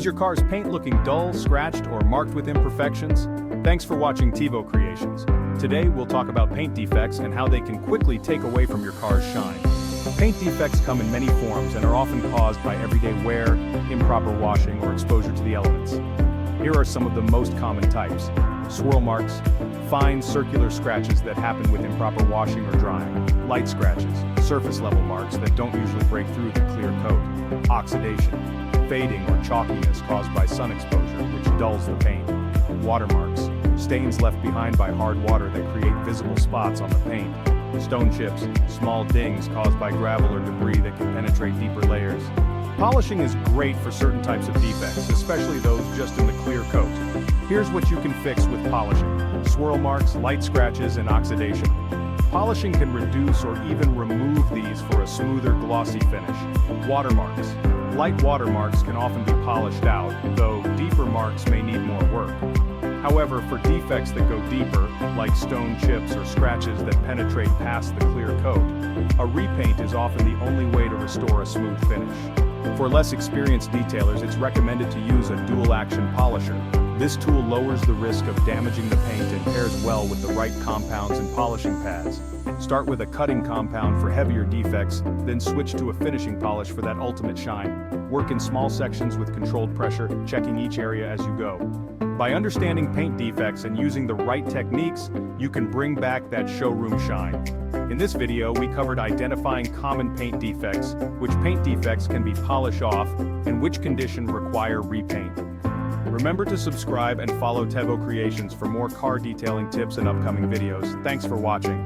Is your car's paint looking dull, scratched, or marked with imperfections? Thanks for watching TEVO Creations. Today we'll talk about paint defects and how they can quickly take away from your car's shine. Paint defects come in many forms and are often caused by everyday wear, improper washing, or exposure to the elements. Here are some of the most common types. Swirl marks, fine circular scratches that happen with improper washing or drying. Light scratches, surface level marks that don't usually break through the clear coat. Oxidation, fading or chalkiness caused by sun exposure, which dulls the paint. Watermarks, stains left behind by hard water that create visible spots on the paint. Stone chips, small dings caused by gravel or debris that can penetrate deeper layers. Polishing is great for certain types of defects, especially those just in the clear coat. Here's what you can fix with polishing: swirl marks, light scratches, and oxidation. Polishing can reduce or even remove these for a smoother, glossy finish. Watermarks. Light watermarks can often be polished out, though deeper marks may need more work. However, for defects that go deeper, like stone chips or scratches that penetrate past the clear coat, a repaint is often the only way to restore a smooth finish. For less experienced detailers, it's recommended to use a dual-action polisher. This tool lowers the risk of damaging the paint and pairs well with the right compounds and polishing pads. Start with a cutting compound for heavier defects, then switch to a finishing polish for that ultimate shine. Work in small sections with controlled pressure, checking each area as you go. By understanding paint defects and using the right techniques, you can bring back that showroom shine. In this video, we covered identifying common paint defects, which paint defects can be polished off, and which condition require repaint. Remember to subscribe and follow TEVO Creations for more car detailing tips and upcoming videos. Thanks for watching.